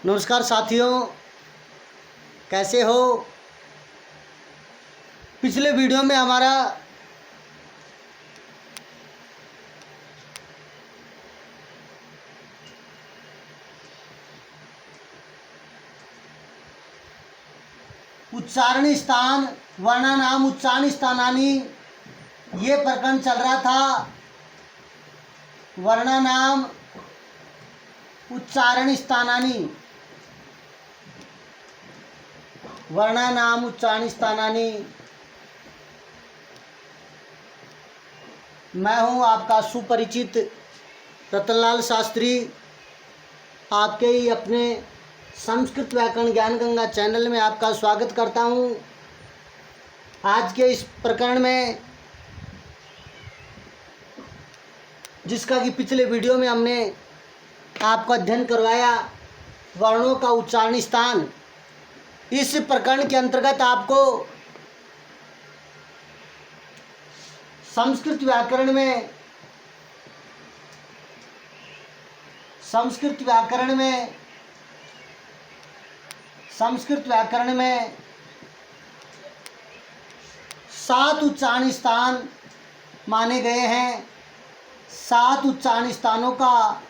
नमस्कार साथियों, कैसे हो। पिछले वीडियो में हमारा उच्चारण स्थान वर्णानाम उच्चारण स्थानानि ये प्रकरण चल रहा था। वर्णानाम उच्चारण स्थानानि, वर्णानाम उच्चारण स्थानानि। मैं हूं आपका सुपरिचित रतनलाल शास्त्री। आपके ही अपने संस्कृत व्याकरण ज्ञान गंगा चैनल में आपका स्वागत करता हूं। आज के इस प्रकरण में, जिसका कि पिछले वीडियो में हमने आपको अध्ययन करवाया, वर्णों का उच्चारण स्थान, इस प्रकरण के अंतर्गत आपको संस्कृत व्याकरण में संस्कृत व्याकरण में 7 उच्चारण स्थान माने गए हैं। 7 उच्चारण स्थानों का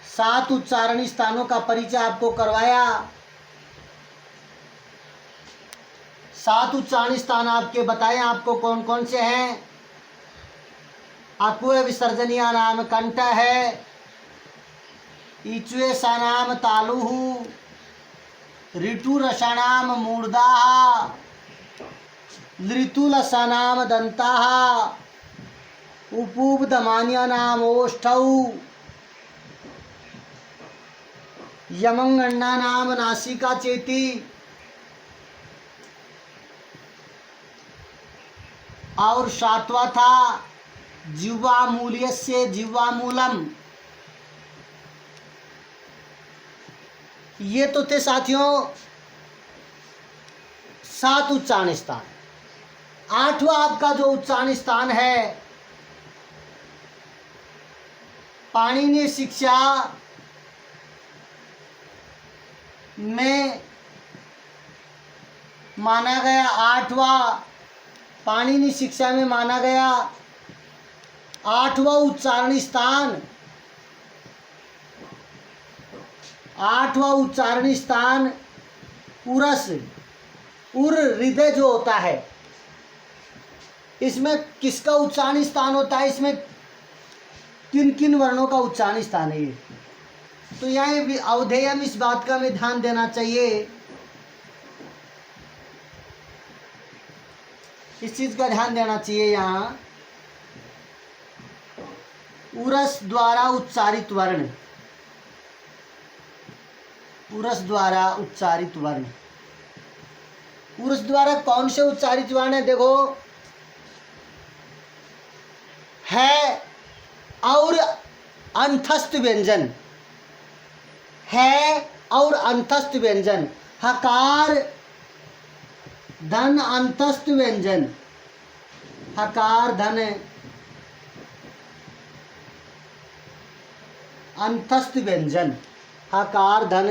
7 उच्चारण स्थानों का परिचय आपको करवाया। 7 उच्चारण स्थान आपके बताएं आपको कौन कौन से हैं। अकुह विसर्जनीय नाम कंठ है, ईचुएसा नाम तालुः, ऋतुरसानाम मूर्धाः, लृतुलसानाम दन्ताः, उपूबधमान्यानाम ओष्ठौ, यमंगण्डानाम नासिका चेति, और 7वां था जिह्वामूल्यस्य जिह्वामूलम। ये तो थे साथियों 7 उच्चारण स्थान। 8वां आपका जो उच्चारण स्थान है, पाणिनीय शिक्षा में माना गया 8वां, पाणिनीय शिक्षा में माना गया 8वां उच्चारण स्थान, 8वां उच्चारण स्थान उरस, उर हृदय जो होता है, इसमें किसका उच्चारण स्थान होता है, इसमें किन किन वर्णों का उच्चारण स्थान है। ये तो यहाँ अवधेय में इस बात का हमें ध्यान देना चाहिए, इस चीज का ध्यान देना चाहिए। यहाँ उरस द्वारा उच्चारित वर्ण, उरस द्वारा उच्चारित वर्ण, उरस द्वारा कौन से उच्चारित वर्ण है। देखो, है और अंतस्थ व्यंजन, है और अंतस्थ व्यंजन, हकार धन अंतस्थ व्यंजन, हकार धन अंतस्थ व्यंजन, हकार धन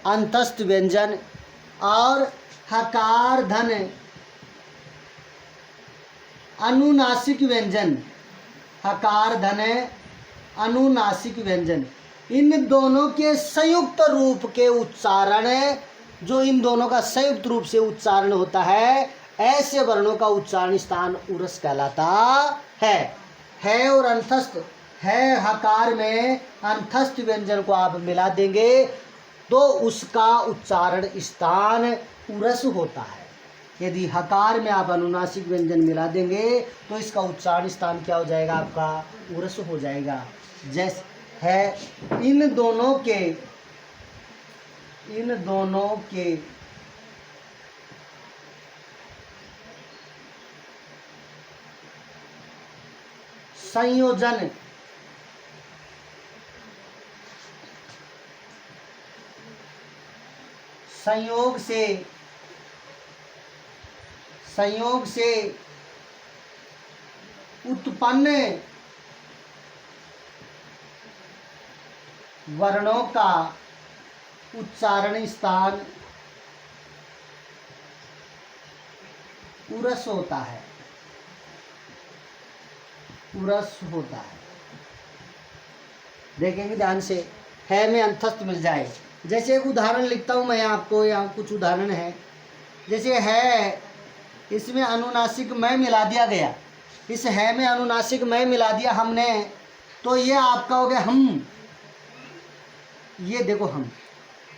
अंतस्थ व्यंजन, और हकार धन अनुनासिक व्यंजन, हकार धन अनुनासिक व्यंजन। इन दोनों के संयुक्त रूप के उच्चारण, जो इन दोनों का संयुक्त रूप से उच्चारण होता है, ऐसे वर्णों का उच्चारण स्थान उरस कहलाता है। है और अंतस्थ, है हकार में अंतस्थ व्यंजन को आप मिला देंगे तो उसका उच्चारण स्थान उरस होता है। यदि हकार में आप अनुनासिक व्यंजन मिला देंगे तो इसका उच्चारण स्थान क्या हो जाएगा, आपका उरस हो जाएगा। जैसे है इन दोनों के संयोजन, संयोग से उत्पन्न वर्णों का उच्चारण स्थान उरस होता है, उरस होता है। देखेंगे ध्यान से, है में अंतस्थ मिल जाए। जैसे एक उदाहरण लिखता हूँ मैं आपको, यहाँ कुछ उदाहरण है। जैसे है, इसमें अनुनासिक मैं मिला दिया गया, इस है में अनुनासिक मैं मिला दिया हमने, तो ये आपका हो गया हम। ये देखो हम।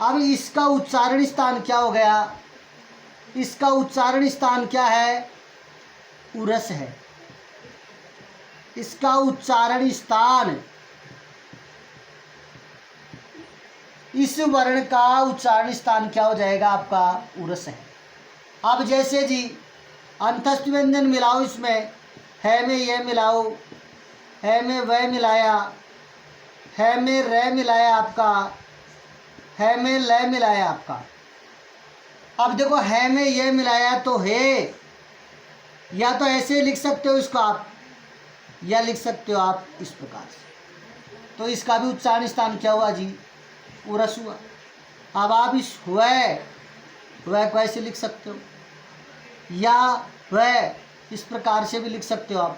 अब इसका उच्चारण स्थान क्या हो गया? इसका उच्चारण स्थान क्या है? उरस है। इसका उच्चारण स्थान, इस वर्ण का उच्चारण स्थान क्या हो जाएगा आपका? उरस है। अब जैसे जी अंतस्थ व्यंजन मिलाओ, इसमें है में ये मिलाओ, है में वह मिलाया, है में रे मिलाया आपका, है में ल मिलाया आपका। अब देखो है में ये मिलाया तो है, या तो ऐसे लिख सकते हो इसको आप, या लिख सकते हो आप इस प्रकार से। तो इसका भी उच्चारण स्थान क्या हुआ जी? उरस हुआ। अब आप इस वह को ऐसे लिख सकते हो, या वह इस प्रकार से भी लिख सकते हो आप।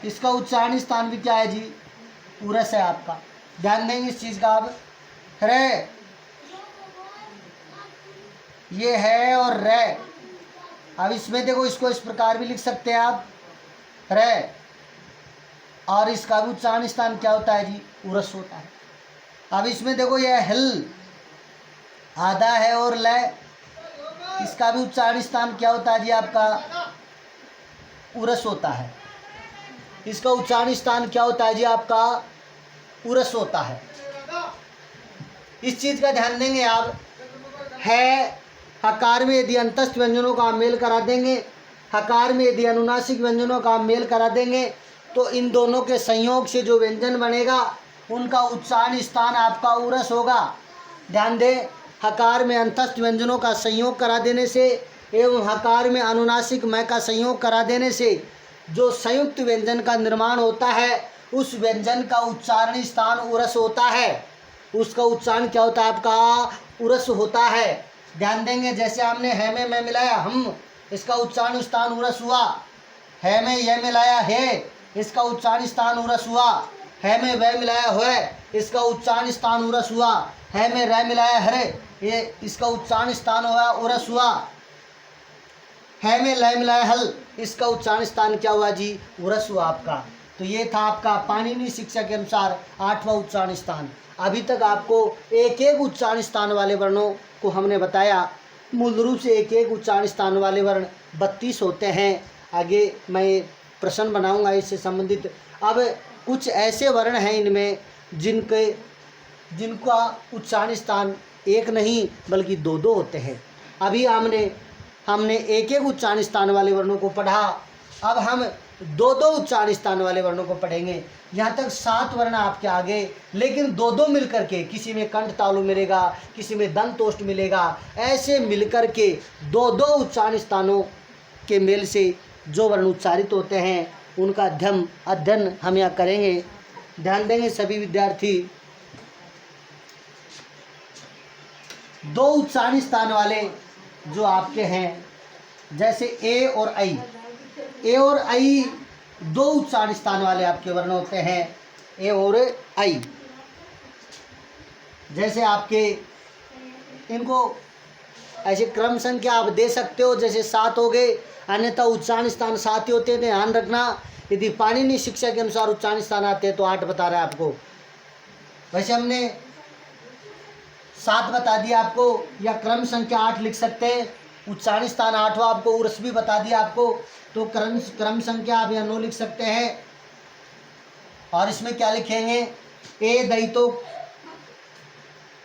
इसका उच्चारण स्थान भी क्या है जी? उरस है आपका। ध्यान देंगे इस चीज का। अब रे, ये है और रे, अब इसमें देखो, इसको इस प्रकार भी लिख सकते हैं आप, रे, और इसका भी उच्चारण स्थान क्या होता है जी? उरस होता है। अब इसमें देखो, यह हल आधा है और लय, इसका भी उच्चारण स्थान क्या होता है जी आपका? उरस होता है। इसका उच्चारण स्थान क्या होता है जी आपका? उरस होता है। इस चीज का ध्यान देंगे आप। है हकार में यदि अंतस्थ व्यंजनों का आप मेल करा देंगे, हकार में यदि अनुनासिक व्यंजनों का आप मेल करा देंगे, तो इन दोनों के संयोग से जो व्यंजन बनेगा उनका उच्चारण स्थान आपका उरस होगा। ध्यान दें, हकार में अंतस्थ व्यंजनों का संयोग करा देने से एवं हकार में अनुनासिक मैं का संयोग करा देने से जो संयुक्त व्यंजन का निर्माण होता है, उस व्यंजन का उच्चारण स्थान उरस होता है। उसका उच्चारण क्या होता है आपका? उरस होता है। ध्यान देंगे, जैसे हमने है में मैं मिलाया हम, इसका उच्चारण स्थान उरस हुआ। है में यह मिलाया है, इसका उच्चारण स्थान उरस हुआ। है में वह मिलाया है, इसका उच्चारण स्थान उरस हुआ। है में रह मिलाया हरे, ये इसका उच्चारण स्थान हुआ उरस हुआ। है में लय मिलाया हल, इसका उच्चारण स्थान क्या हुआ जी? उरस हुआ आपका। तो ये था आपका पाणिनि शिक्षा के अनुसार 8वां उच्चारण स्थान। अभी तक आपको एक एक उच्चारण स्थान वाले वर्णों को हमने बताया। मूल रूप से एक एक उच्चारण स्थान वाले वर्ण 32 होते हैं। आगे मैं प्रश्न बनाऊंगा इससे संबंधित। अब कुछ ऐसे वर्ण हैं इनमें जिनका उच्चारण स्थान एक नहीं बल्कि दो दो होते हैं। अभी हमने एक एक उच्चारण स्थान वाले वर्णों को पढ़ा। अब हम दो दो उच्चारण स्थान वाले वर्णों को पढ़ेंगे। यहाँ तक 7 वर्ण आपके आगे, लेकिन दो दो मिलकर के, किसी में कंठ तालु मिलेगा, किसी में दंतोष्ठ मिलेगा, ऐसे मिलकर के दो दो उच्चारण स्थानों के मेल से जो वर्ण उच्चारित होते हैं उनका अध्ययन हम यहाँ करेंगे। ध्यान देंगे सभी विद्यार्थी। दो उच्चारण स्थान वाले जो आपके हैं, जैसे ए और आई, ए और आई दो उच्चारण स्थान वाले आपके वर्ण होते हैं, ए और आई। जैसे आपके इनको ऐसे क्रम संख्या आप दे सकते हो, जैसे 7 हो गए, अन्यथा उच्चारण स्थान 7 ही होते हैं। ध्यान रखना, यदि पाणिनि शिक्षा के अनुसार उच्चारण स्थान आते हैं तो 8 बता रहा है आपको। वैसे हमने 7 बता दिया आपको, या क्रम संख्या 8 लिख सकते हैं। उच्चारण स्थान 8वां आपको उरस भी बता दिया आपको, तो क्रम संख्या आप यहाँ 9 लिख सकते हैं। और इसमें क्या लिखेंगे? ए दयितो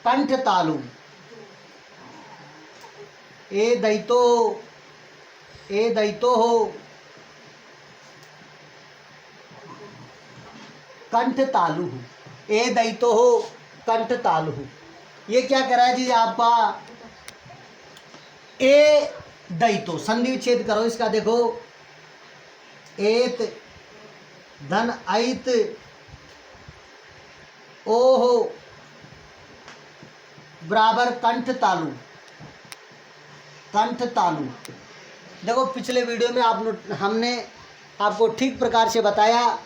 कंठ तालु, ए दयितो हो कंठ तालु, ए दयितो हो कंठ तालु। ये क्या कह रहा है जी आपका? ए दयितो संधि विच्छेद करो इसका। देखो, एत धन ऐत ओहो बराबर कंठ तालु, कंठ तालु। देखो पिछले वीडियो में हमने आपको ठीक प्रकार से बताया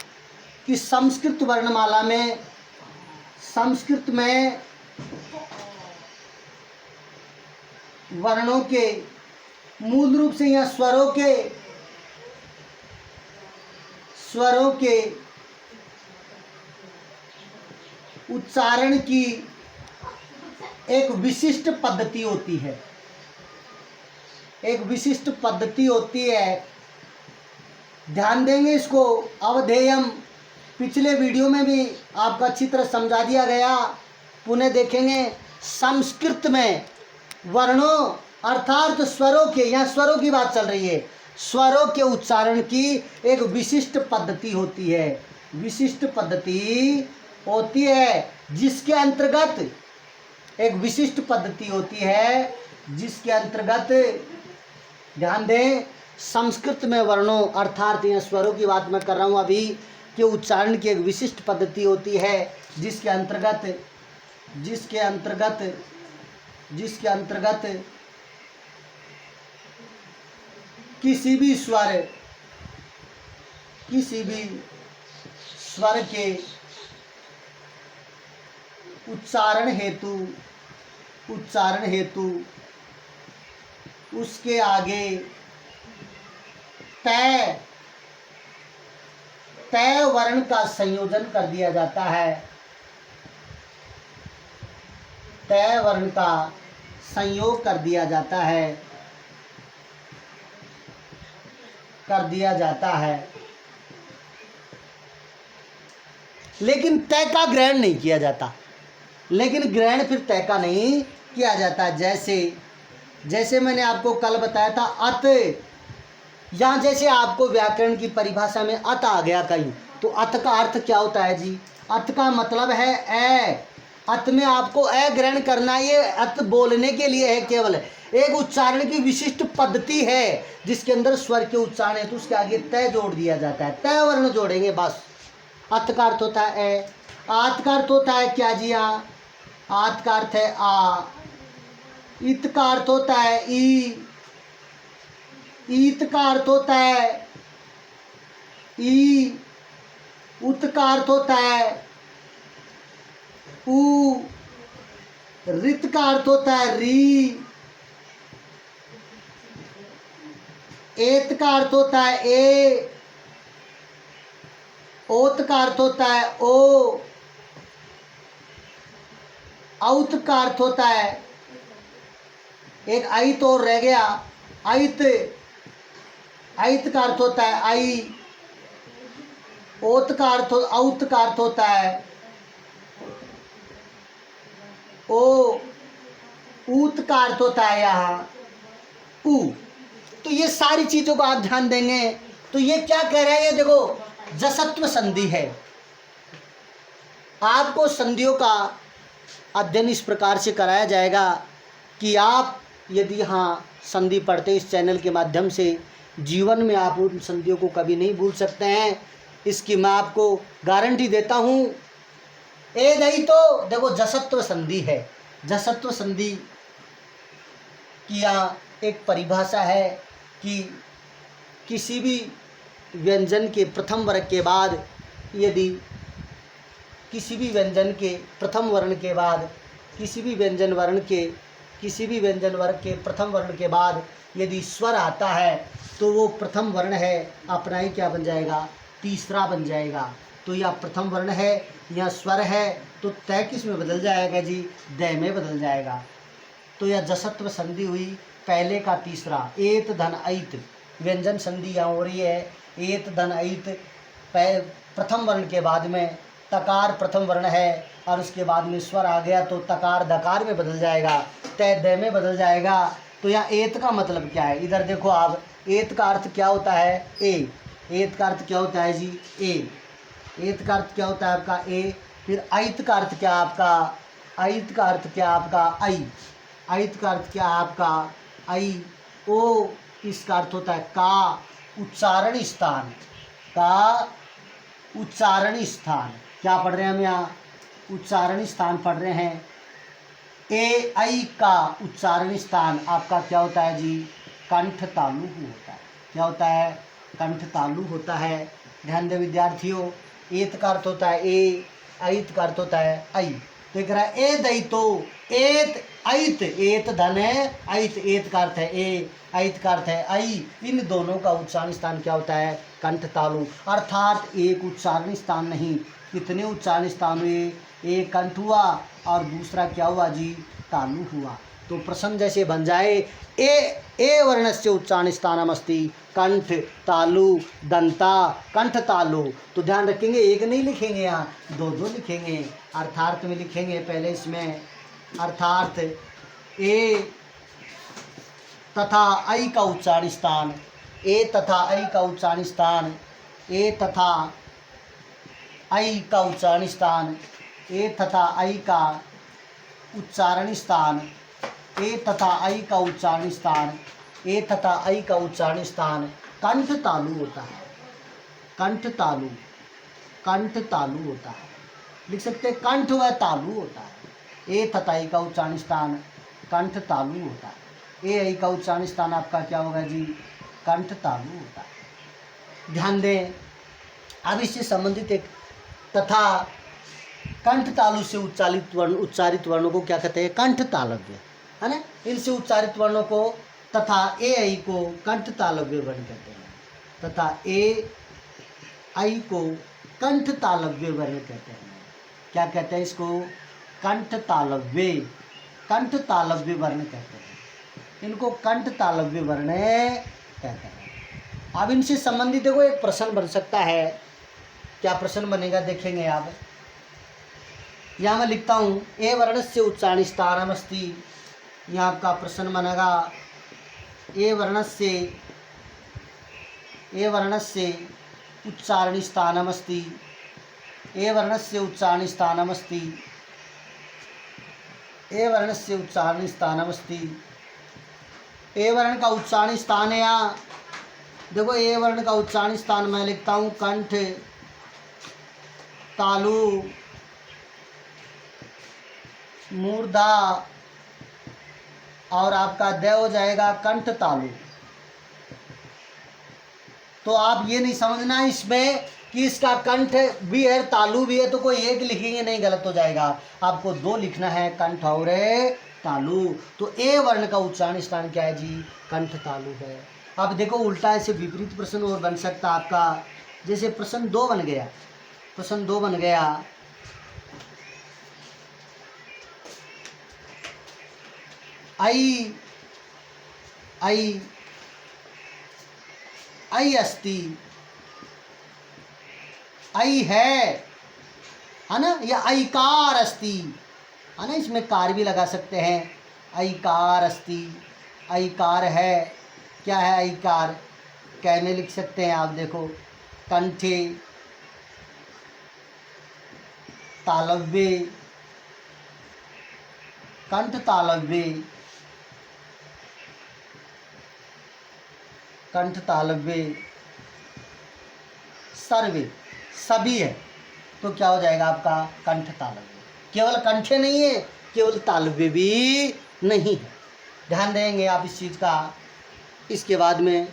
कि संस्कृत वर्णमाला में, संस्कृत में वर्णों के मूल रूप से या स्वरों के उच्चारण की एक विशिष्ट पद्धति होती है, एक विशिष्ट पद्धति होती है। ध्यान देंगे इसको। अवधेयम पिछले वीडियो में भी आपको अच्छी तरह समझा दिया गया, पुनः देखेंगे। संस्कृत में वर्णों अर्थात स्वरों के, यहाँ स्वरों की बात चल रही है, स्वरों के उच्चारण की एक विशिष्ट पद्धति होती है, विशिष्ट पद्धति होती है जिसके अंतर्गत, एक विशिष्ट पद्धति होती है जिसके अंतर्गत, ध्यान दें, संस्कृत में वर्णों अर्थात या स्वरों की बात मैं कर रहा हूँ अभी, के उच्चारण की एक विशिष्ट पद्धति होती है जिसके अंतर्गत किसी भी स्वर के उच्चारण हेतु उसके आगे तय वर्ण का संयोजन कर दिया जाता है, तय वर्ण का संयोग कर दिया जाता है, लेकिन तय का ग्रहण नहीं किया जाता, लेकिन ग्रहण फिर तय का नहीं किया जाता। जैसे मैंने आपको कल बताया था अत, यहाँ जैसे आपको व्याकरण की परिभाषा में अत आ गया कहीं, तो अत का अर्थ क्या होता है जी? अत का मतलब है ए। अत में आपको ए ग्रहण करना, ये अत बोलने के लिए है, केवल एक उच्चारण की विशिष्ट पद्धति है जिसके अंदर स्वर के उच्चारण है तो उसके आगे तय जोड़ दिया जाता है, तय वर्ण जोड़ेंगे बस। अत का अर्थ होता है ए। आत का अर्थ होता है क्या जी? यहाँ आत का अर्थ है आ। इत का अर्थ होता है ई। ईत का अर्थ होता है ई। उत का अर्थ होता है ऊ। रित का अर्थ होता है री। एत का अर्थ होता है ए। ओत का अर्थ होता है ओ। औत का अर्थ होता है, एक आयत और रह गया, आयत। आयत का अर्थ होता है आई। औत का अर्थ होता है ओ। ऊत का अर्थ होता है यहाँ ऊ। तो ये सारी चीजों को आप ध्यान देंगे तो ये क्या कह रहे हैं, ये देखो जसत्व संधि है। आपको संधियों का अध्ययन इस प्रकार से कराया जाएगा कि आप यदि यहाँ संधि पढ़ते इस चैनल के माध्यम से, जीवन में आप उन संधियों को कभी नहीं भूल सकते हैं, इसकी मैं आपको गारंटी देता हूँ। नहीं तो देखो जसत्व संधि है। जसत्व संधि की यहाँ एक परिभाषा है कि किसी भी व्यंजन के प्रथम वर्ग के बाद, यदि किसी भी व्यंजन के प्रथम वर्ण के बाद, किसी भी व्यंजन वर्ग के प्रथम वर्ण के बाद यदि स्वर आता है तो वो प्रथम वर्ण है अपना ही क्या बन जाएगा? तीसरा बन जाएगा। तो यह प्रथम वर्ण है, यह स्वर है, तो तय किस में बदल जाएगा जी? दय में बदल जाएगा। तो यह जसत्व संधि हुई, पहले का तीसरा। एत धन ऐत व्यंजन संधि यहाँ हो रही है। एत धन ऐत प्रथम वर्ण के बाद में तकार प्रथम वर्ण है और उसके बाद में स्वर आ गया तो तकार दकार में बदल जाएगा, तय दय में बदल जाएगा। तो यहाँ एत का मतलब क्या है? इधर देखो आप, एत का अर्थ क्या होता है? ए। एत का अर्थ क्या होता है जी? ए। एत का अर्थ क्या होता है आपका? ए। फिर ऐत का अर्थ क्या आपका? ऐत का अर्थ क्या आपका? आई। ऐत का अर्थ क्या आपका? आई। ओ इसका अर्थ होता है का उच्चारण स्थान, का उच्चारण स्थान। क्या पढ़ रहे हैं हम यहाँ? उच्चारण स्थान पढ़ रहे हैं। ए आई का उच्चारण स्थान आपका क्या होता है जी? कंठ तालु होता है। क्या होता है? कंठ तालु होता है। ध्यान दे विद्यार्थियों, एत का अर्थ होता है ए, ऐत का अर्थ होता है आई। तो कह रहा है ए दैतो, एत ऐत, एत धन है, ऐत, एत का अर्थ है ए, ऐत का अर्थ है आई। इन दोनों का उच्चारण स्थान क्या होता है? कंठ तालु। अर्थात एक उच्चारण स्थान नहीं, कितने उच्चारण स्थान हुए? एक कंठ हुआ और दूसरा क्या हुआ जी? तालु हुआ। तो प्रश्न जैसे बन जाए ए वर्णस्य उच्चारण स्थानमस्ति कंठ तालु दंता कंठ तालु। तो ध्यान रखेंगे, एक नहीं लिखेंगे, यहाँ दो दो लिखेंगे। अर्थार्थ में लिखेंगे पहले इसमें, अर्थार्थ ए तथा ऐ का उच्चारण स्थान, ए तथा ऐ का उच्चारण स्थान, ए तथा ऐ का उच्चारण स्थान, ए तथा ऐ का उच्चारण स्थान, ए तथा ऐ का उच्चारण स्थान, ए तथा ऐ का उच्चारण स्थान कंठ तालु होता है। कंठ तालु, कंठ तालु होता है। लिख सकते हैं कंठ व तालु होता है। ए तथा ऐ का उच्चारण स्थान कंठ तालु होता है। ए ऐ का उच्चारण स्थान आपका क्या होगा जी? कंठ तालु होता है। ध्यान दें, अब इससे संबंधित एक तथा कंठ तालु से उच्चारित वर्णों को क्या कहते हैं? कंठ तालव्य, है ना। इनसे उच्चारित वर्णों को तथा ए ऐ को कंठ तालव्य वर्ण कहते हैं। तथा ए ऐ को कंठ तालव्य वर्ण कहते हैं। क्या कहते हैं इसको? कंठ तालव्य, कंठ तालव्य वर्ण कहते हैं। इनको कंठ तालव्य वर्ण कहते हैं। अब इनसे संबंधित देखो एक प्रश्न बन सकता है। क्या प्रश्न बनेगा देखेंगे आप। यहाँ मैं लिखता हूँ ए वर्ण से उच्चारण स्थानमस्ति। यहाँ आपका प्रश्न बनेगा ए वर्ण से उच्चारण स्थानमस्ति, ए वर्ण से उच्चारण स्थानमस्ति, ए वर्ण से उच्चारण स्थानमस्ति। ए वर्ण का उच्चारण स्थान है यहाँ देखो, ए वर्ण का उच्चारण स्थान मैं लिखता हूँ कंठ तालु मूर्धा और आपका द हो जाएगा कंठ तालु। तो आप ये नहीं समझना इसमें कि इसका कंठ भी है तालु भी है, तो कोई एक लिखेंगे नहीं, गलत हो जाएगा। आपको दो लिखना है, कंठ और तालु। तो ए वर्ण का उच्चारण स्थान क्या है जी? कंठ तालु है। अब देखो उल्टा ऐसे विपरीत प्रश्न और बन सकता आपका। जैसे प्रश्न 2 बन गया, प्रश्न 2 बन गया ऐ अस्ति, ऐ है ना, या ऐकार अस्ति, है ना। इसमें कार भी लगा सकते हैं। ऐकार अस्ति, ऐकार है। क्या है ऐकार? कै में लिख सकते हैं आप देखो, कंठे तालव्ये, कंठ तालव्ये, कंठ तालव्ये सर्वे, सभी है। तो क्या हो जाएगा आपका? कंठ तालव्य। केवल कंठे नहीं है, केवल तालव्य भी नहीं है। ध्यान देंगे आप इस चीज़ का। इसके बाद में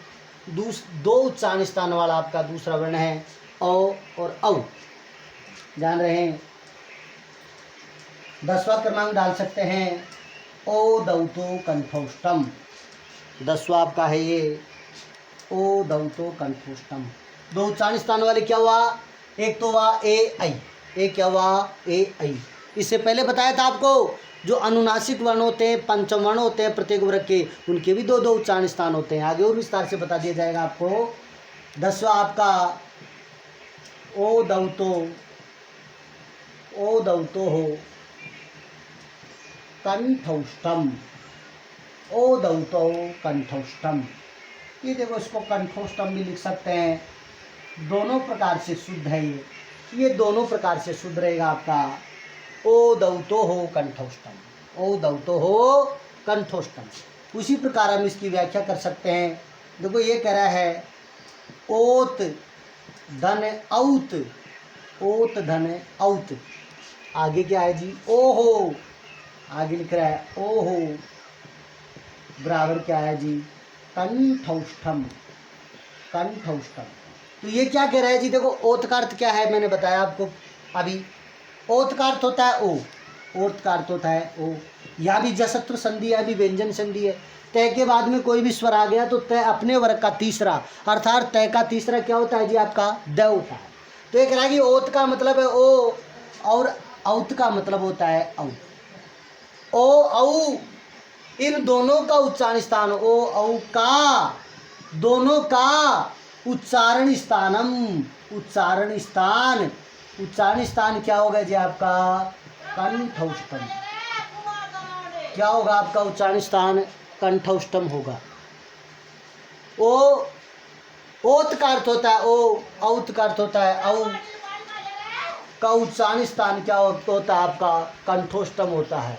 दो उच्चारण स्थान वाला आपका दूसरा वर्ण है औ और औ। जान रहे हैं, 10वां क्रमांक डाल सकते हैं ओ दौतो कंठोष्टम। 10वां आपका है ये ओ दौतो कंठोष्टम। दो उच्चारण स्थान वाले क्या हुआ? एक तो हुआ ए ऐ, एक क्या हुआ? ए ऐ। इससे पहले बताया था आपको जो अनुनासिक वर्ण होते हैं, पंचम वर्ण होते हैं प्रत्येक वर्ग के, उनके भी दो दो उच्चारण स्थान होते हैं। आगे और विस्तार से बता दिया जाएगा आपको। 10वां आपका ओ दौतो हो कंठौष्टम, ओ दौतो कंठौष्टम। ये देखो इसको कंठोष्टम भी लिख सकते हैं। दोनों प्रकार से शुद्ध है ये दोनों प्रकार से शुद्ध रहेगा आपका। ओ दौतो हो कंठोष्टम, ओ दौतो हो कंठोष्टम। उसी प्रकार हम इसकी व्याख्या कर सकते हैं। देखो ये कह रहा है ओत धन औत, ओत धन औत। आगे क्या है जी, ओहो, आगे लिख रहा है ओहो, बराबर क्या है जी, कंठौष्ठम, कंठौष्ठम। तो ये क्या कह रहा है जी, देखो ओत का अर्थ क्या है, मैंने बताया आपको अभी, ओत का अर्थ होता है ओ, ओत का अर्थ होता है ओ। यहाँ भी जसत्व संधि, यहाँ भी व्यंजन संधि है। तय के बाद में कोई भी स्वर आ गया तो तय अपने वर्ग का तीसरा, अर्थात तय का तीसरा क्या होता है जी, आपका द होता है। तो एक रहा कि ओत का मतलब है ओ, और औत का मतलब होता है औ। ओ औ, इन दोनों का उच्चारण स्थान, ओ औ का, दोनों का उच्चारण स्थानम, उच्चारण स्थान, उच्चारण स्थान क्या होगा जी आपका, कंठौष्ठम। क्या होगा आपका उच्चारण स्थान, कंठौष्ठम होगा। ओ, ओत का अर्थ होता है ओ, औत का अर्थ होता है औ, का उच्चारण स्थान क्या होता है आपका, कंठोष्टम होता है।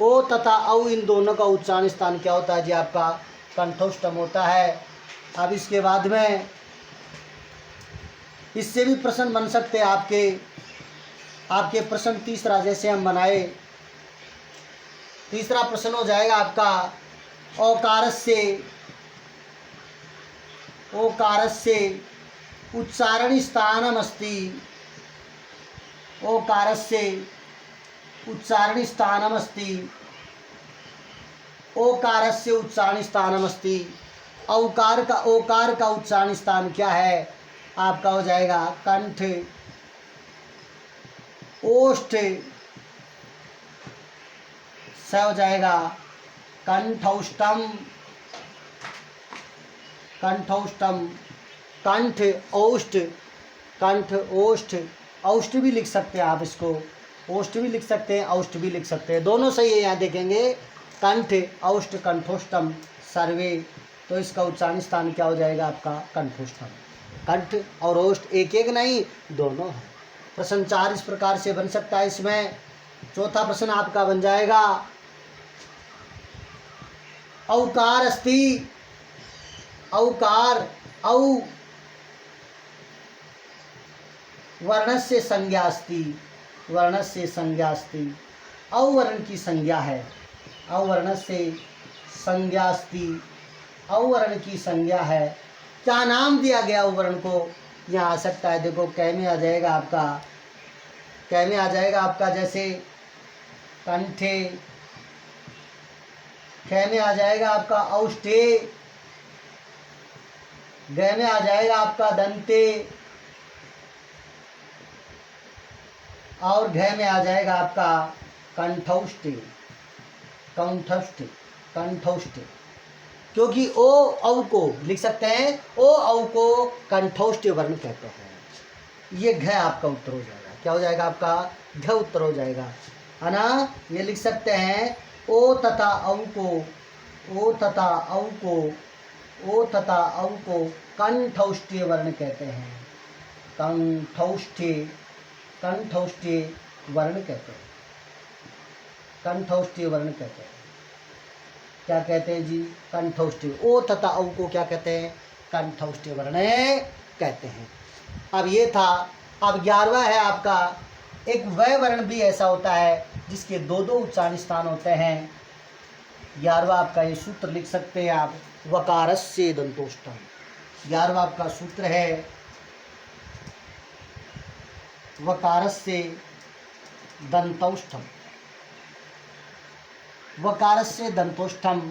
ओ तथा औ इन दोनों का उच्चारण स्थान क्या होता है जी आपका, कंठोष्टम होता है। अब इसके बाद में इससे भी प्रश्न बन सकते हैं आपके, आपके प्रश्न तीसरा जैसे हम बनाए, तीसरा प्रश्न हो जाएगा आपका, औकारस्य, ओकारस्य उच्चारण स्थानमस्ति, ओकारस्य उच्चारण स्थानमस्ति, ओकारस्य उच्चारण स्थानमस्ति। औकार का, ओकार का उच्चारण स्थान क्या है आपका, हो जाएगा कंठ, ओष्ठ, स हो जाएगा कंठौष्टम, कंठौष्टम, कंठ औष्ठ, कंठ ओष्ठ, औष्ठ भी लिख सकते हैं आप इसको, ओष्ठ भी लिख सकते हैं, औष्ठ भी लिख सकते हैं, दोनों सही है। यहाँ देखेंगे कंठ औष्ठ कंठोष्टम सर्वे, तो इसका उच्चारण स्थान क्या हो जाएगा आपका, कंठोष्टम। कंठ और ओष्ठ एक एक नहीं, दोनों है। प्रश्न 4 इस प्रकार से बन सकता है। इसमें चौथा प्रश्न आपका बन जाएगा, औकार अस्ति, औकार औ वर्णस्य संज्ञा अस्ति, वर्णस्य संज्ञा अस्ति, औवर्ण की संज्ञा है, औवर्णस्य संज्ञा अस्ति, औवर्ण की संज्ञा है। क्या नाम दिया गया औवर्ण को, यहाँ आ सकता है, देखो कै में आ जाएगा आपका, कै में आ जाएगा आपका जैसे कंठे, खे में आ जाएगा आपका औष्ठे, ग में आ जाएगा आपका दंते, और घ में आ जाएगा आपका कंठौष्टे, कंठौष्टे, कंठौष्टे। क्योंकि ओ औ को लिख सकते हैं, ओ औ को कंठौष्ट वर्ण कहते हैं। ये घ आपका उत्तर हो जाएगा, क्या हो जाएगा आपका, घ उत्तर हो जाएगा, है ना। ये लिख सकते हैं, ओ तथा औ को, ओ तथा औ को, ओ तथा औ को कंठौष्टीय वर्ण कहते हैं, कंठौष्टीय, कंठौष्टीय वर्ण कहते हैं, कंठौष्टीय वर्ण कहते हैं। क्या कहते हैं जी, कंठौष्टीय। ओ तथा औ को क्या कहते हैं, कंठौष्टीय वर्ण कहते हैं। अब ये था। अब 11वां है आपका, एक वह वर्ण भी ऐसा होता है जिसके दो दो उच्चारण स्थान होते हैं। 11वां आपका ये सूत्र लिख सकते हैं आप, वकारस्य दंतोष्ठम। 11वां आपका सूत्र है वकारस्य दंतौष्ठम, वकारस्य दंतोष्ठम,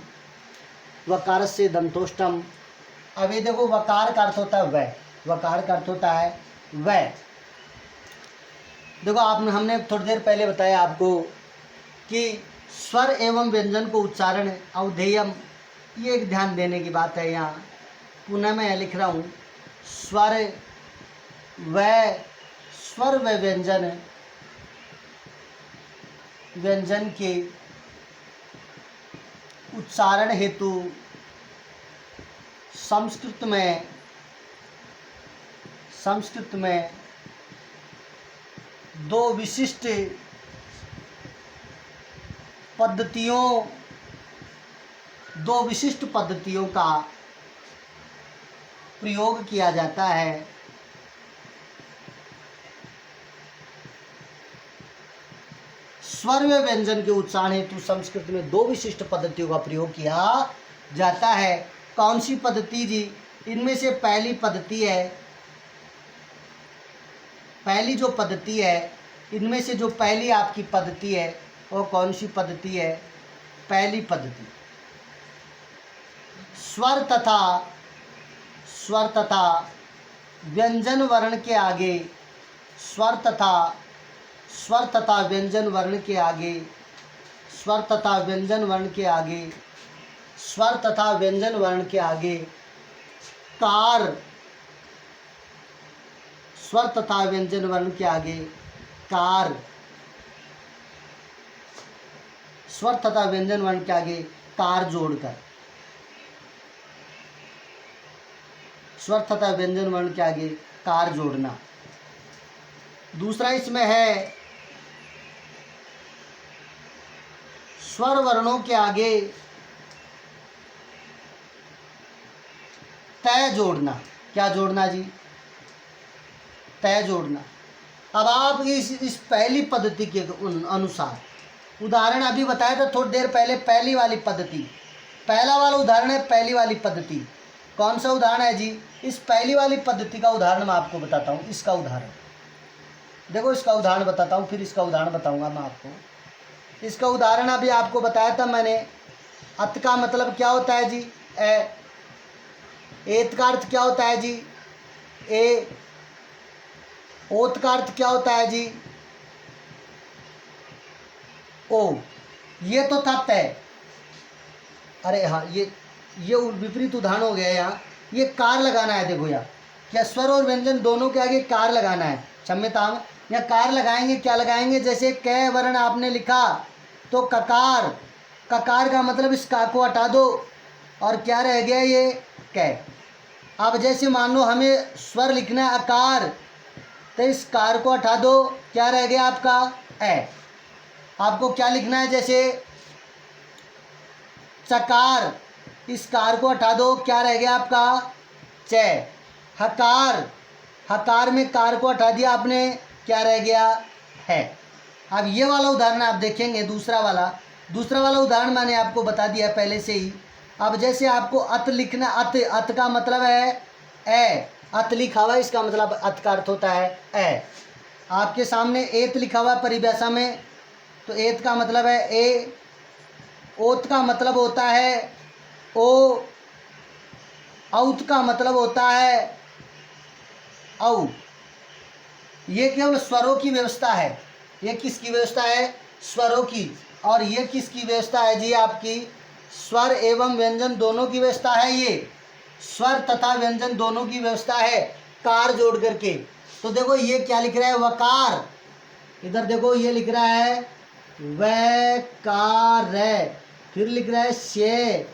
वकारस्य दंतोष्ठम। अब ये देखो, वकार का अर्थ होता है वह, वकार का अर्थ होता है वह। देखो आपने, हमने थोड़ी देर पहले बताया आपको कि स्वर एवं व्यंजन को उच्चारण अवधेयम, ये एक ध्यान देने की बात है। यहाँ पुनः मैं लिख रहा हूँ, स्वर व, स्वर व व्यंजन, व्यंजन के उच्चारण हेतु संस्कृत में, संस्कृत में दो विशिष्ट पद्धतियों, दो विशिष्ट पद्धतियों का प्रयोग किया जाता है। स्वर व व्यंजन के उच्चारण हेतु संस्कृत में दो विशिष्ट पद्धतियों का प्रयोग किया जाता है। कौन सी पद्धति जी? इनमें से पहली पद्धति है, पहली जो पद्धति है, इनमें से जो पहली आपकी पद्धति है वो कौन सी पद्धति है? पहली पद्धति स्वर तथा व्यंजन वर्ण के आगे, स्वर तथा व्यंजन वर्ण के आगे, स्वर तथा व्यंजन वर्ण के आगे, स्वर तथा व्यंजन वर्ण के आगे कार, स्वर तथा व्यंजन वर्ण के आगे कार, स्वर तथा व्यंजन वर्ण के आगे कार जोड़कर, स्वर तथा व्यंजन वर्ण के आगे कार जोड़ना। दूसरा इसमें है स्वर वर्णों के आगे तय जोड़ना। क्या जोड़ना जी? तय जोड़ना। अब आप इस पहली पद्धति के अनुसार उदाहरण अभी बताया था थोड़ी देर पहले, पहली वाली पद्धति, पहला वाला उदाहरण है पहली वाली पद्धति। कौन सा उदाहरण है जी? इस पहली वाली पद्धति का उदाहरण मैं आपको बताता हूँ। इसका उदाहरण देखो, इसका उदाहरण बताता हूँ, फिर इसका उदाहरण बताऊँगा मैं आपको। इसका उदाहरण अभी आपको बताया था मैंने। अत का मतलब क्या होता है जी? ए। एत का अर्थ क्या होता है जी? ए। ओत का अर्थ क्या होता है जी? ओ। ये तो था तय। अरे हाँ, ये विपरीत उदाहरण हो गया। यहाँ ये कार लगाना है। देखो यहाँ क्या स्वर और व्यंजन दोनों के आगे कार लगाना है। क्षम्यताम, या कार लगाएंगे। क्या लगाएंगे? जैसे क वर्ण आपने लिखा तो ककार, ककार का मतलब इस का को हटा दो और क्या रह गया? ये क। अब जैसे मान लो हमें स्वर लिखना है अकार, तो इस कार को हटा दो, क्या रह गया आपका? ए। आपको क्या लिखना है? जैसे चकार, इस कार को हटा दो, क्या रह गया आपका? च। हकार, हकार में कार को हटा दिया आपने, क्या रह गया? है। अब ये वाला उदाहरण आप देखेंगे, दूसरा वाला उदाहरण मैंने आपको बता दिया पहले से ही। अब जैसे आपको अत लिखना, अत का मतलब है ए। अत लिखा हुआ, इसका मतलब अत का अर्थ होता है ए। आपके सामने एत लिखा हुआ परिभाषा में, तो एत का मतलब है ए। ओत का मतलब होता है ओ। औत का मतलब होता है औ। ये केवल स्वरों की व्यवस्था है। ये किसकी व्यवस्था है? स्वरों की। और ये किसकी व्यवस्था है जी? आपकी स्वर एवं व्यंजन दोनों की व्यवस्था है। ये स्वर तथा व्यंजन दोनों की व्यवस्था है कार जोड़ करके। तो देखो ये क्या लिख रहा है? वकार। इधर देखो ये लिख रहा है वकार, फिर लिख रहा है शे,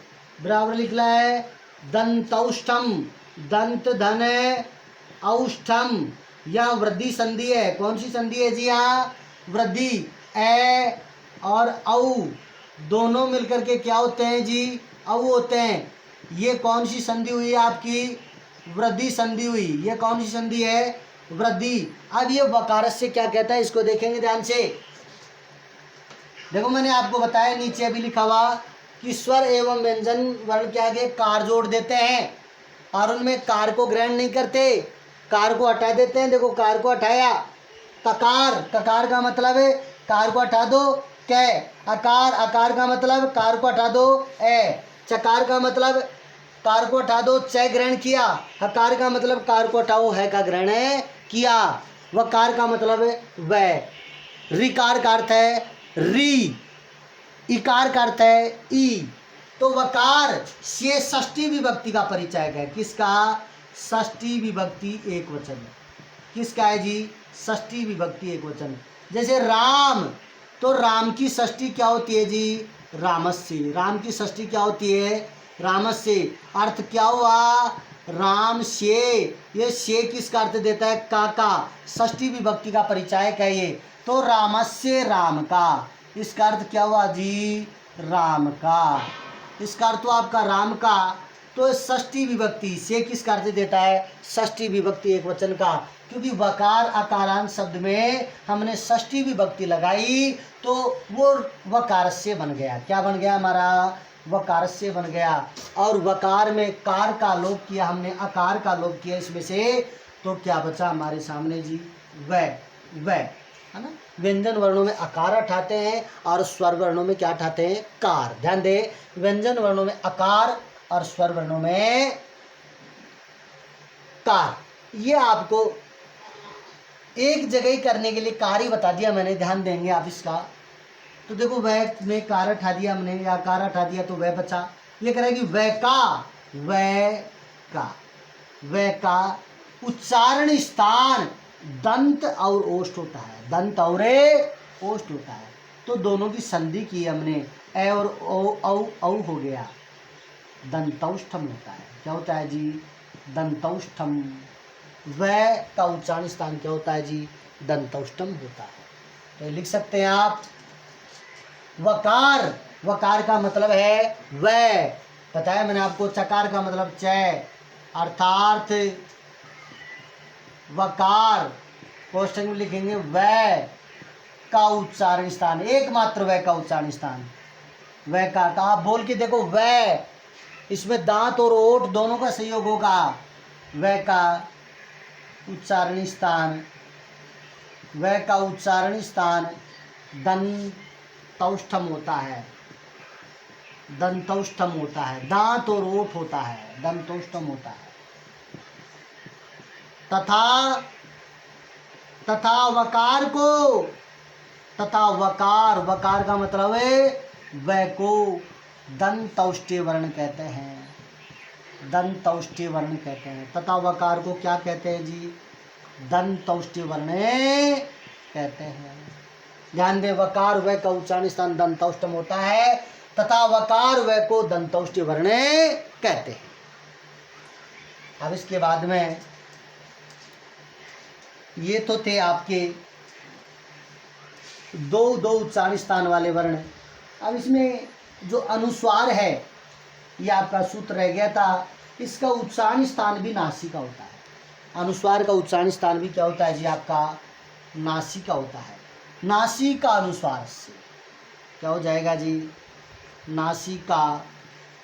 बराबर लिख रहा है दंतौष्ठम, दंत धन औष्ठम। यह वृद्धि संधि है। कौन सी संधि है जी? यहाँ वृद्धि। ए और औ दोनों मिलकर के क्या होते हैं जी? औ होते हैं। ये कौन सी संधि हुई आपकी? वृद्धि संधि हुई। ये कौन सी संधि है? वृद्धि। अब ये वकारस से क्या कहता है, इसको देखेंगे ध्यान से। देखो मैंने आपको बताया नीचे अभी लिखा हुआ कि स्वर एवं व्यंजन वर्ण के आगे कार जोड़ देते हैं और उनमें कार को ग्रहण नहीं करते, कार को हटा देते हैं। देखो कार को हटाया। ककार, ककार का मतलब है कार को हटा दो कै। अकार, अकार का मतलब कार को हटा दो ए। चकार का मतलब कार को हटा दो च ग्रहण किया। हकार का मतलब कार को हटाओ है का ग्रहण किया। वकार का मतलब है वह। रिकार का अर्थ है री, इकार का अर्थ है ई। तो वकार से षष्ठी विभक्ति का परिचायक है। किसका? षष्ठी विभक्ति एक वचन। किसका है जी? षष्ठी विभक्ति एक वचन। जैसे राम, तो राम की षष्ठी क्या होती है जी? रामस्य। राम की षष्ठी क्या होती है? रामस्य। अर्थ क्या हुआ? राम से। ये से किसका अर्थ देता है? काका। षष्ठी विभक्ति का परिचायक है ये। तो रामस्य, राम का। इसका अर्थ क्या हुआ जी? राम का। इसका अर्थ हुआ आपका राम का। तो षष्ठी विभक्ति से किस कार्य देता है, षष्ठी विभक्ति एक वचन का, क्योंकि वकार अकारांत शब्द में हमने षष्ठी विभक्ति लगाई तो वो वकार से बन गया। क्या बन गया हमारा, वकार से बन गया। और वकार में कार का लोप किया हमने, अकार का लोप किया इसमें से, तो क्या बचा हमारे सामने जी, वै है ना। व्यंजन वर्णों में अकार उठाते हैं और स्वर वर्णों में क्या उठाते हैं, कार। ध्यान दे, व्यंजन वर्णों में अकार और स्वर वर्णों में कार। ये आपको एक जगह ही करने के लिए कार ही बता दिया मैंने, ध्यान देंगे आप इसका। तो देखो वह में कार उठा दिया हमने या कार उठा दिया तो वह बचा। ये कह रहा है कि वह का उच्चारण स्थान दंत और ओष्ठ होता है, दंत और ओष्ठ होता है। तो दोनों की संधि की हमने, ए और औ हो गया, दंतौष्ठम होता है। क्या होता है जी, दंतौष्ठम। वह का उच्चारण स्थान क्या होता है जी, दंतौष्ठम होता है। तो लिख सकते हैं आप वकार, वकार का मतलब है वह, बताया मैंने आपको। चकार का मतलब चय, अर्थात वकार कोष्ठक में लिखेंगे वह का उच्चारण स्थान, एकमात्र वह का उच्चारण स्थान, वह का। आप बोल के देखो वह, इसमें दांत और ओठ दोनों का संयोग होगा। वह का उच्चारण स्थान, वह का उच्चारण स्थान दंतौष्ठम होता है, दंतौष्ठम होता है, दांत और ओठ होता है, दंतौष्ठम होता है। तथा वकार को, तथा वकार, वकार का मतलब है वह को दंतौष्ठ्य वर्ण कहते हैं, दंतौष्ठ्य वर्ण कहते हैं। तथा वकार को क्या कहते हैं जी, दंतौष्ठ्य वर्ण कहते हैं। ध्यान दे, वकार वह का उच्चारण स्थान दंतौष्ठम होता है, तथा वकार वह को दंतौष्ठ्य वर्ण कहते हैं। अब इसके बाद में ये तो थे आपके दो उच्चारण स्थान वाले वर्ण। अब इसमें जो अनुस्वार है, ये आपका सूत्र रह गया था। इसका उच्चारण स्थान भी नासिका होता है। अनुस्वार का उच्चारण स्थान भी क्या होता है जी, आपका नासिका होता है। नासिका अनुस्वार से क्या हो जाएगा जी, नासिका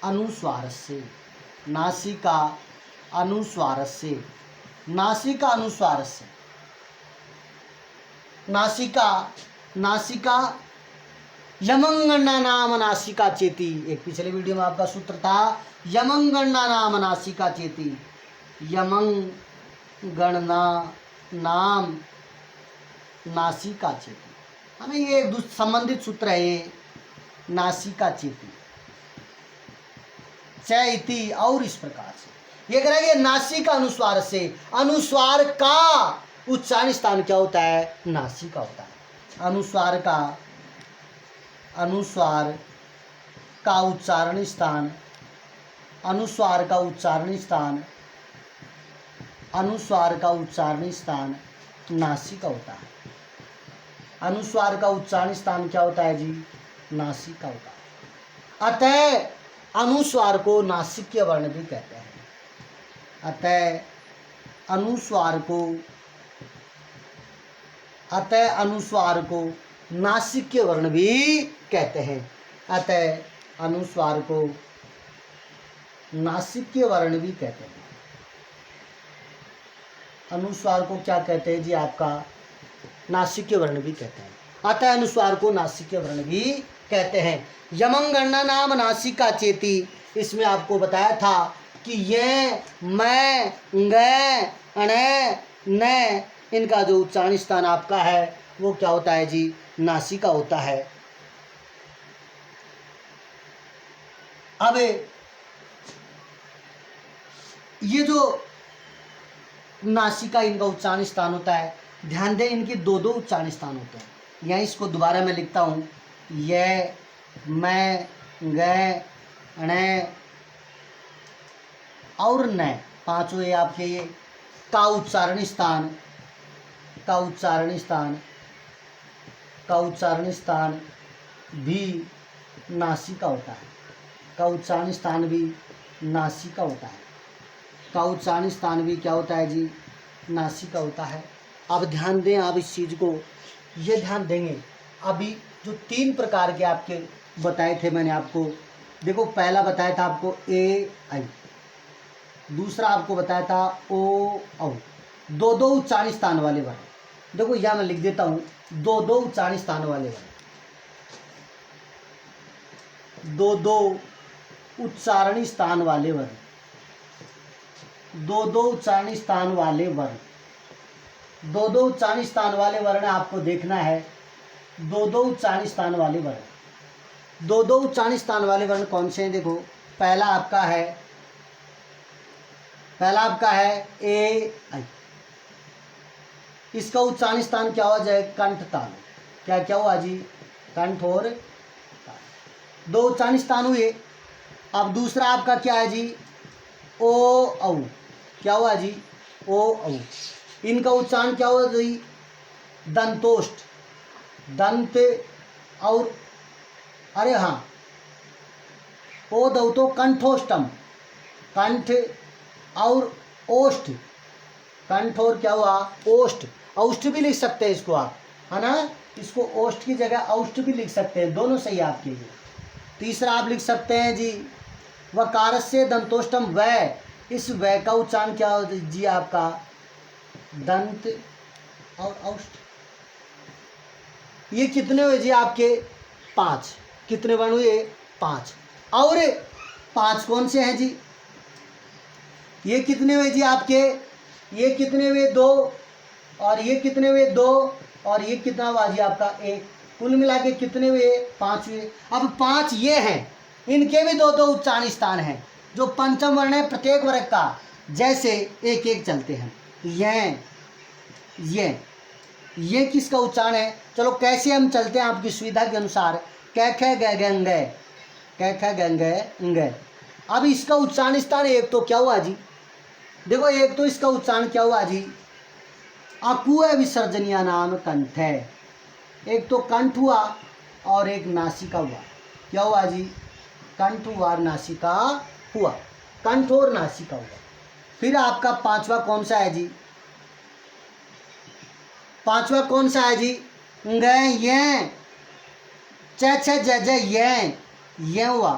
अनुस्वार से, नासिका अनुस्वार से, नासिका अनुस्वार से, नासिका, नासिका यमंगण्णा नाम नासिका चेती। एक पिछले वीडियो में आपका सूत्र था यमंगण्णा नाम नासिका चेती, यमंगणना नाम नासिका चेती, है ना। ये संबंधित सूत्र है ये, नासिका चेती, चैती। और इस प्रकार से ये कह रहा है नासिका अनुस्वार से, अनुस्वार का उच्चारण स्थान क्या होता है, नासिका होता है। अनुस्वार का, अनुस्वार का उच्चारण स्थान, अनुस्वार का उच्चारण स्थान, अनुस्वार का उच्चारण स्थान नासिका होता है। अनुस्वार का उच्चारण स्थान क्या होता है जी, नासिका होता है। अतः अनुस्वार को नासिक्य वर्ण भी कहते हैं। अतः अनुस्वार को, अतः अनुस्वार को नासिक्य वर्ण भी कहते हैं। अतः अनुस्वार को नासिक्य वर्ण भी कहते हैं। अनुस्वार को क्या कहते हैं जी, आपका नासिक्य वर्ण भी कहते हैं। अतः अनुस्वार को नासिक्य वर्ण भी कहते हैं। यमंगण्णा नाम नासिका चेती, इसमें आपको बताया था कि ये, मैं, ग, अण, न, इनका जो उच्चारण स्थान आपका है वो क्या होता है जी, नासिका होता है। अब ये जो नासिका इनका उच्चारण स्थान होता है, ध्यान दें इनके दो उच्चारण स्थान होते हैं। यहाँ इसको दोबारा मैं लिखता हूँ, ये, मैं, ग, अण और न, पांचों ये आपके ये का उच्चारण स्थान, का उच्चारण स्थान, का उच्चारण स्थान भी नासिका होता है। का उच्चारण स्थान भी नासिका होता है, का उच्चारण स्थान भी क्या होता है जी, नासिका होता है। अब ध्यान दें आप इस चीज़ को, ये ध्यान देंगे। अभी जो 3 प्रकार के आपके बताए थे मैंने आपको, देखो पहला बताया था आपको ए आई, दूसरा आपको बताया था ओ औ, दो दो उच्चारण स्थान वाले वर्ण। देखो यहाँ मैं लिख देता हूँ, दो दो उच्चारण स्थान वाले वर्ण, दो दो उच्चारण स्थान वाले वर्ण, दो दो उच्चारण स्थान वाले वर्ण, दो दो उच्चारण स्थान वाले वर्ण आपको देखना है। दो दो उच्चारण स्थान वाले वर्ण, दो दो उच्चारण स्थान वाले वर्ण कौन से हैं? देखो पहला आपका है ए आई, इसका उच्चारण स्थान क्या हुआ जाए, कंठ तालु। क्या हुआ जी, कंठ और तालु, दो उच्चारण स्थान हुए। अब दूसरा आपका क्या है जी, ओ औ, क्या हुआ जी, ओ औ, इनका उच्चारण क्या हुआ जी, दंतोष्ठ, दंत और अरे हाँ ओ दो तो कंठोष्टम, कंठ और ओष्ठ, कंठ और क्या हुआ, ओष्ठ, औष्ठ भी लिख सकते हैं इसको आप, है ना, इसको ओष्ठ की जगह औष्ठ भी लिख सकते हैं, दोनों सही आपके लिए। तीसरा आप लिख सकते हैं जी, वकारस्य दंतोष्टम वै, इस वै का उच्चारण क्या हो जी आपका, दंत और औष्ठ। ये कितने हुए जी आपके, 5। कितने वर्ण हुए, 5। और 5 कौन से हैं जी, ये कितने हुए जी आपके, ये कितने हुए 2, और ये कितने हुए 2, और ये कितना हुआ जी आपका 1, कुल मिला के कितने हुए, 5 हुए। अब 5 ये हैं, इनके भी 2 उच्चारण स्थान हैं। जो पंचम वर्ण है प्रत्येक वर्ग का, जैसे एक एक चलते हैं। ये किसका उच्चारण है, चलो कैसे हम चलते हैं आपकी सुविधा के अनुसार। कै ख ग ग ng, कै ख ग ng। अब इसका उच्चारण स्थान एक तो क्या हुआ जी, देखो एक तो इसका उच्चारण क्या हुआ जी, अकुह विसर्जनीय नाम कंठ है। एक तो कंठ हुआ और एक नासिका हुआ। क्या हुआ जी, कंठ हुआ और नासिका हुआ, कंठ और नासिका हुआ। फिर आपका पांचवा कौन सा है जी, पांचवा कौन सा है जी, ये ये हुआ।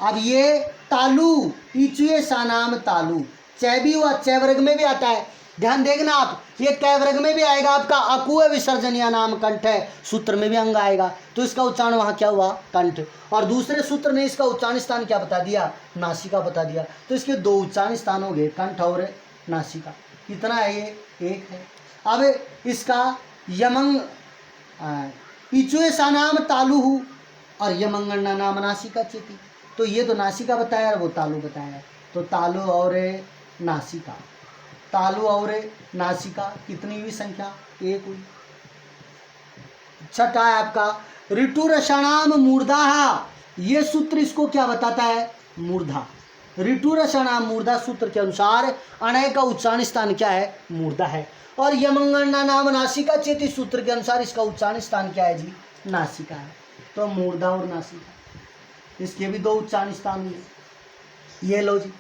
अब ये तालु, इचुए सा नाम तालु, च भी हुआ, च वर्ग में भी आता है, ध्यान देखना आप, ये कै वर्ग में भी आएगा आपका, अकुह विसर्जनीय नाम कंठ है, सूत्र में भी अंग आएगा, तो इसका उच्चारण वहाँ क्या हुआ, कंठ। और दूसरे सूत्र ने इसका उच्चारण स्थान क्या बता दिया, नासिका बता दिया। तो इसके 2 उच्चारण स्थान हो गए, कंठ और नासिका। कितना है ये, 1 है। अब इसका यमंग इचुए सा नाम तालु हूँ, और यमंगना नाम नासिका चेती, तो ये तो नासिका बताया और वो तालु बताया। तो तालु और नासिका, तालु और नासिका कितनी हुई संख्या, 1 हुई। छठा है आपका ऋतु रसाणाम मूर्धा, ये सूत्र इसको क्या बताता है, मूर्धा। ऋतु रसाणाम मूर्धा सूत्र के अनुसार अणय का उच्चारण स्थान क्या है, मूर्धा है। और यमंगना नाम नासिका चेती सूत्र के अनुसार इसका उच्चारण स्थान क्या है जी, नासिका है। तो मूर्धा और नासिका, इसके भी 2 उच्चारण स्थान हुए। ये लो जी।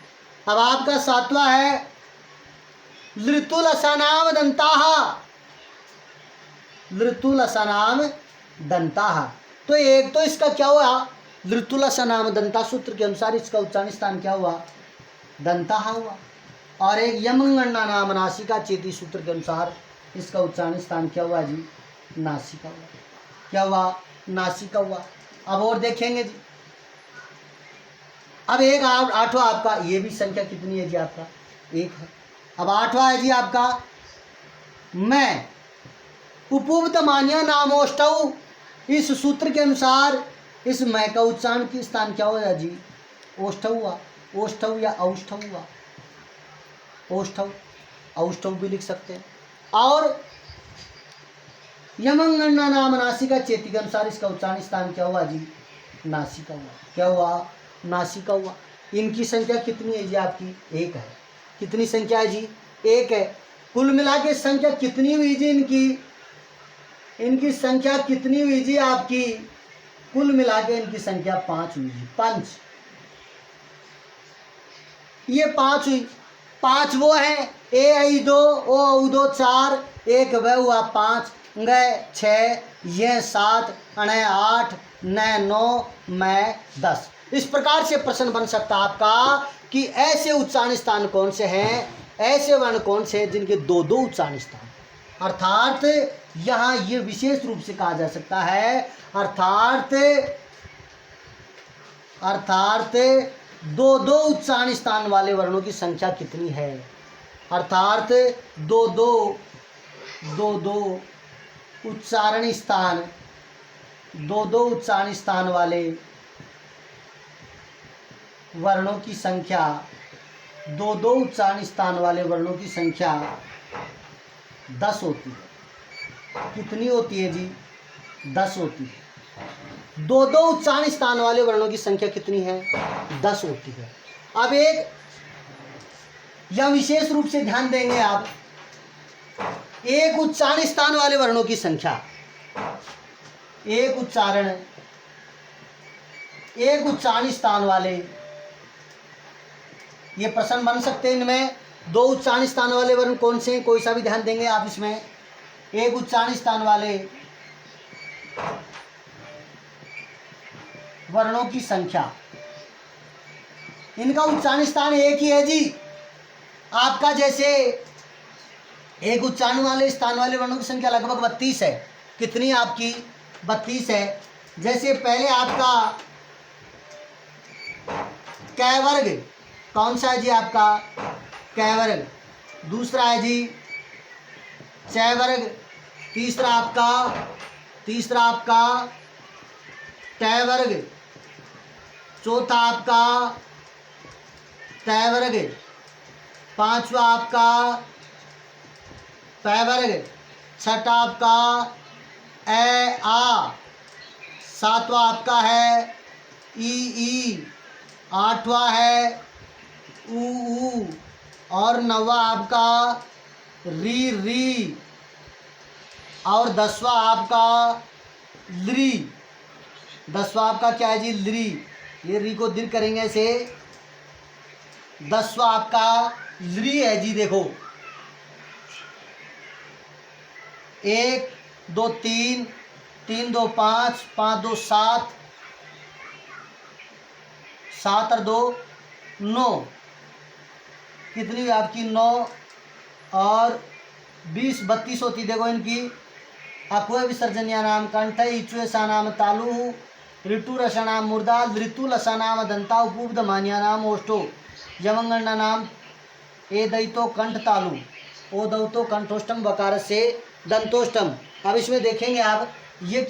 अब आपका 7वां है लृतुलसनाम दंताः, लृतुलसनाम दंताः। तो एक तो इसका क्या हुआ, लृतुलसनाम दंता सूत्र के अनुसार इसका उच्चारण स्थान क्या हुआ, दंताः हुआ। और एक यमंगना नाम नासिका चेती सूत्र के अनुसार इसका उच्चारण स्थान क्या हुआ जी, नासिका हुआ। क्या हुआ, नासिका हुआ। अब और देखेंगे जी। अब एक 8वां आपका, ये भी संख्या कितनी है जी आपका, 1 है। अब 8वां है जी आपका मैं उपयुक्त मान्य नामोष्टव, इस सूत्र के अनुसार इस मैं का उच्चारण की स्थान क्या होगा जी, ओष्ठव हुआ, ओष्ठव या औष्ठव हुआ, ओष्ठव, औष्ठव भी लिख सकते हैं। और यमंगना नाम नासिका चेती के अनुसार इसका उच्चारण स्थान क्या हुआ जी, नासिका हुआ। क्या हुआ, नासिका हुआ। इनकी संख्या कितनी है जी आपकी, 1 है। कितनी संख्या है जी, 1 है। कुल मिला के संख्या कितनी हुई जी इनकी संख्या कितनी हुई जी आपकी, कुल मिला के इनकी संख्या 5 हुई जी, 5। ये 5 हुई, 5 वो है, ए आई 2, ओ औ 2 4, एक वह हुआ 5, गए 6, ये 7, अणे 8, न 9, मैं 10। इस प्रकार से प्रश्न बन सकता है आपका कि ऐसे उच्चारण स्थान कौन से हैं, ऐसे वर्ण कौन से हैं जिनके 2-2 उच्चारण स्थान, अर्थात यहाँ ये विशेष रूप से कहा जा सकता है, अर्थात 2-2 उच्चारण स्थान वाले वर्णों की संख्या कितनी है, अर्थात 2-2 उच्चारण स्थान, 2-2 उच्चारण स्थान वाले वर्णों की संख्या, 2-2 उच्चारण स्थान वाले वर्णों की संख्या 10 होती है। कितनी होती है जी? 10 होती है। 2-2 उच्चारण स्थान वाले वर्णों की संख्या कितनी है? 10 होती है। अब एक या विशेष रूप से ध्यान देंगे आप, एक उच्चारण स्थान वाले वर्णों की संख्या, एक उच्चारण स्थान वाले, ये प्रश्न बन सकते हैं। इनमें 2 उच्चारण स्थान वाले वर्ण कौन से हैं, कोई सा भी ध्यान देंगे आप इसमें। एक उच्चारण स्थान वाले वर्णों की संख्या, इनका उच्चारण स्थान एक ही है जी आपका। जैसे एक उच्चारण वाले स्थान वाले वर्णों की संख्या लगभग 32 है। कितनी आपकी? 32 है। जैसे पहले आपका कै वर्ग कौन सा है जी? आपका कै वर्ग। दूसरा है जी चै वर्ग। तीसरा आपका टै वर्ग। चौथा आपका तै वर्ग। पांचवा आपका पै वर्ग। छठा आपका ए आ। सातवां आपका है ई। आठवां है ऊ। और नौवां आपका री। और 10वां आपका लृ। 10वां आपका क्या है जी? लृ। ये री को दीर्घ करेंगे ऐसे। 10वां आपका लृ है जी। देखो 1 2 3, 3 2 5, 5 2 7, 7 और 2 9। कितनी हुई आपकी? 9 और 20 32 होती। देखो इनकी अक्व विसर्जनिया नाम कंठ, इच्वेशा नाम तालु, ऋतु रसानाम मूर्धा, ऋतु लसानाम दंता, उपूब्ध मान्या नाम ओष्टो, यमंगण्डा नाम ए दैतो कंठ तालु, ओ दौतो कंठोष्टम बकार से दंतोष्टम। अब इसमें देखेंगे आप ये